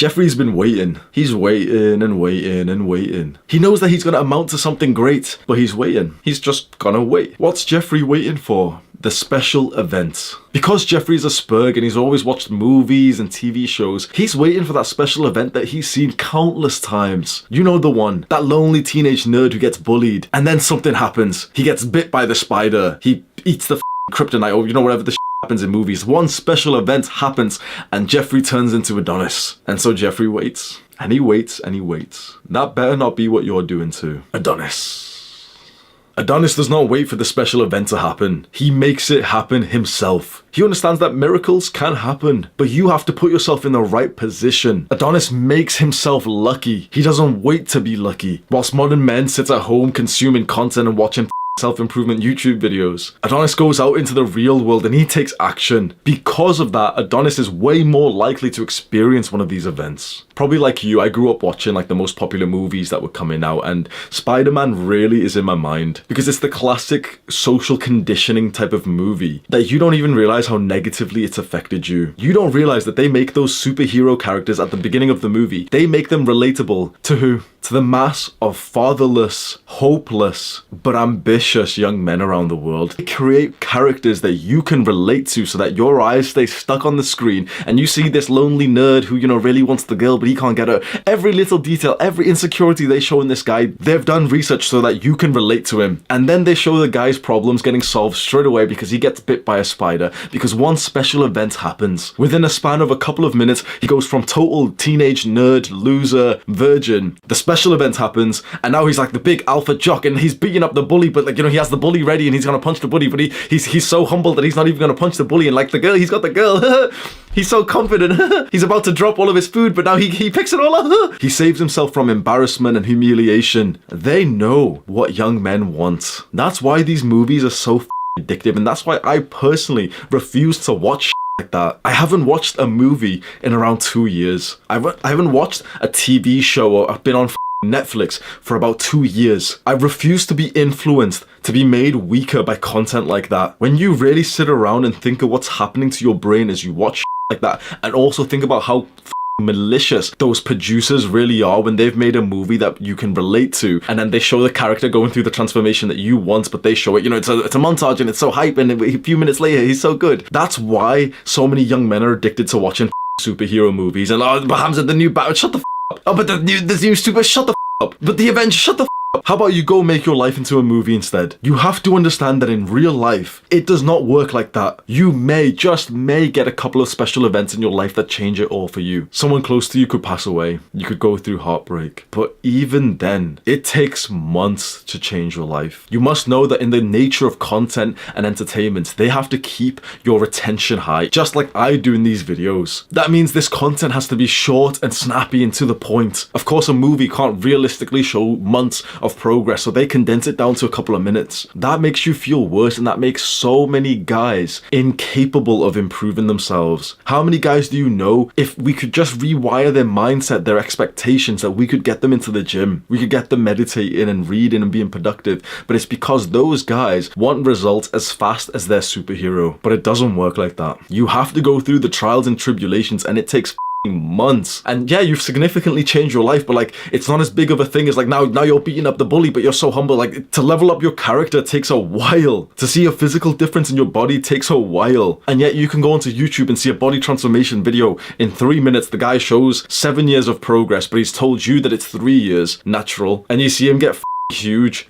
Jeffrey's been waiting. He's waiting and waiting and waiting. He knows that he's gonna amount to something great, but he's waiting. He's just gonna wait. What's Jeffrey waiting for? The special event. Because Jeffrey's a spurg and he's always watched movies and TV shows, he's waiting for that special event that he's seen countless times. You know the one, that lonely teenage nerd who gets bullied, and then something happens. He gets bit by the spider, he eats the kryptonite, or you know, whatever the happens in movies. One special event happens and Jeffrey turns into Adonis. And so Jeffrey waits, and he waits, and he waits. That better not be what you're doing too. Adonis. Adonis does not wait for the special event to happen. He makes it happen himself. He understands that miracles can happen, but you have to put yourself in the right position. Adonis makes himself lucky. He doesn't wait to be lucky. Whilst modern men sit at home consuming content and watching self-improvement YouTube videos, Adonis goes out into the real world and he takes action. Because of that, Adonis is way more likely to experience one of these events. Probably like you, I grew up watching like the most popular movies that were coming out, and Spiderman really is in my mind because it's the classic social conditioning type of movie that you don't even realize how negatively it's affected you. You don't realize that they make those superhero characters at the beginning of the movie, they make them relatable to who? To the mass of fatherless, hopeless, but ambitious young men around the world. They create characters that you can relate to so that your eyes stay stuck on the screen and you see this lonely nerd who, you know, really wants the girl but he can't get her. Every little detail, every insecurity they show in this guy, they've done research so that you can relate to him. And then they show the guy's problems getting solved straight away because he gets bit by a spider, because one special event happens. Within a span of a couple of minutes, he goes from total teenage nerd, loser, virgin. The special event happens and now he's like the big alpha jock and he's beating up the bully, but like, you know, he has the bully ready and he's gonna punch the bully, but he's so humble that he's not even gonna punch the bully, and like the girl, he's got the girl. He's so confident. He's about to drop all of his food, but now he picks it all up. He saves himself from embarrassment and humiliation. They know what young men want. That's why these movies are so addictive, and that's why I personally refuse to watch like that. I haven't watched a movie in around 2 years. I haven't watched a TV show or I've been on Netflix for about 2 years. I refuse to be influenced, to be made weaker by content like that. When you really sit around and think of what's happening to your brain as you watch like that, and also think about how malicious those producers really are when they've made a movie that you can relate to, and then they show the character going through the transformation that you want, but they show it, you know, it's a montage and it's so hype, and a few minutes later he's so good. That's why so many young men are addicted to watching superhero movies. And but Hamza, the new Batman, shut the up. Oh, but the new super, shut the up. But the Avengers, shut the up. How about you go make your life into a movie instead? You have to understand that in real life, it does not work like that. You may, just may, get a couple of special events in your life that change it all for you. Someone close to you could pass away. You could go through heartbreak. But even then, it takes months to change your life. You must know that in the nature of content and entertainment, they have to keep your attention high, just like I do in these videos. That means this content has to be short and snappy and to the point. Of course, a movie can't realistically show months of progress, so they condense it down to a couple of minutes. That makes you feel worse, and that makes so many guys incapable of improving themselves. How many guys do you know, if we could just rewire their mindset, their expectations, that we could get them into the gym, we could get them meditating and reading and being productive? But it's because those guys want results as fast as their superhero. But it doesn't work like that. You have to go through the trials and tribulations, and it takes months. And yeah, you've significantly changed your life, but like, it's not as big of a thing as like now you're beating up the bully, but you're so humble. Like, to level up your character takes a while. To see a physical difference in your body takes a while. And yet you can go onto YouTube and see a body transformation video in 3 minutes. The guy shows 7 years of progress, but he's told you that it's 3 years natural, and you see him get huge.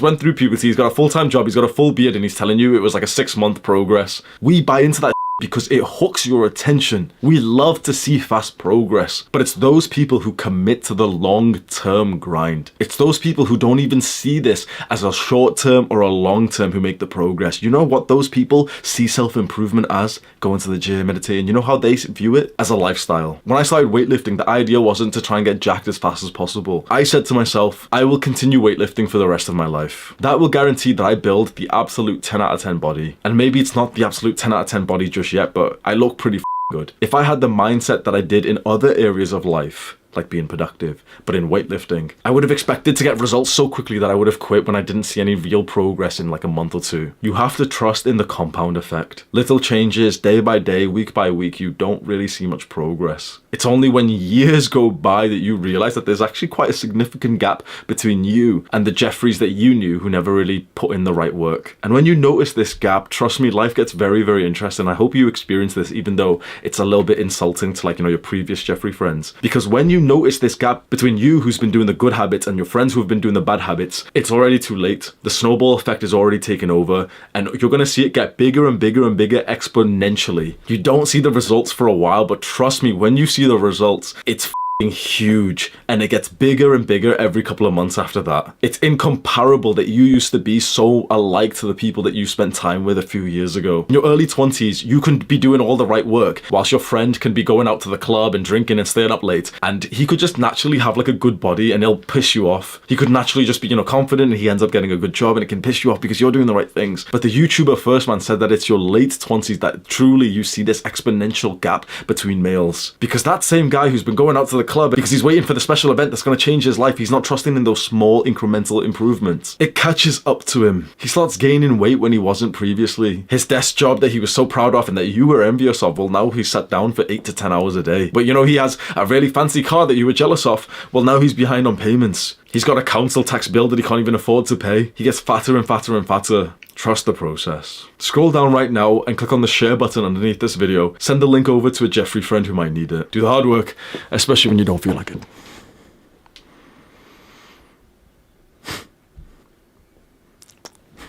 Went through puberty, he's got a full-time job, he's got a full beard, and he's telling you it was like a 6-month progress. We buy into that because it hooks your attention. We love to see fast progress, but it's those people who commit to the long-term grind. It's those people who don't even see this as a short-term or a long-term who make the progress. You know what those people see self-improvement as? Going to the gym, meditating. You know how they view it? As a lifestyle. When I started weightlifting, the idea wasn't to try and get jacked as fast as possible. I said to myself, I will continue weightlifting for the rest of my life. That will guarantee that I build the absolute 10 out of 10 body. And maybe it's not the absolute 10 out of 10 body just yet, but I look pretty good. If I had the mindset that I did in other areas of life, like being productive. But in weightlifting, I would have expected to get results so quickly that I would have quit when I didn't see any real progress in like a month or two. You have to trust in the compound effect. Little changes day by day, week by week, you don't really see much progress. It's only when years go by that you realize that there's actually quite a significant gap between you and the Jeffreys that you knew who never really put in the right work. And when you notice this gap, trust me, life gets very, very interesting. I hope you experience this, even though it's a little bit insulting to, like, you know, your previous Jeffrey friends. Because when you notice this gap between you who's been doing the good habits and your friends who have been doing the bad habits, it's already too late. The snowball effect is already taken over, and you're going to see it get bigger and bigger and bigger exponentially. You don't see the results for a while, but trust me, when you see the results, it's huge, and it gets bigger and bigger every couple of months after that. It's incomparable that you used to be so alike to the people that you spent time with a few years ago. In your early 20s, you can be doing all the right work, whilst your friend can be going out to the club and drinking and staying up late, and he could just naturally have like a good body and he'll piss you off. He could naturally just be, you know, confident, and he ends up getting a good job, and it can piss you off because you're doing the right things. But the YouTuber First Man said that it's your late 20s that truly you see this exponential gap between males. Because that same guy who's been going out to the club because he's waiting for the special event that's going to change his life, he's not trusting in those small incremental improvements. It catches up to him. He starts gaining weight when he wasn't previously. His desk job that he was so proud of and that you were envious of, well, now he's sat down for 8 to 10 hours a day. But you know, he has a really fancy car that you were jealous of. Well, now he's behind on payments. He's got a council tax bill that he can't even afford to pay. He gets fatter and fatter and fatter. Trust the process. Scroll down right now and click on the share button underneath this video. Send the link over to a Jeffrey friend who might need it. Do the hard work, especially when you don't feel like it.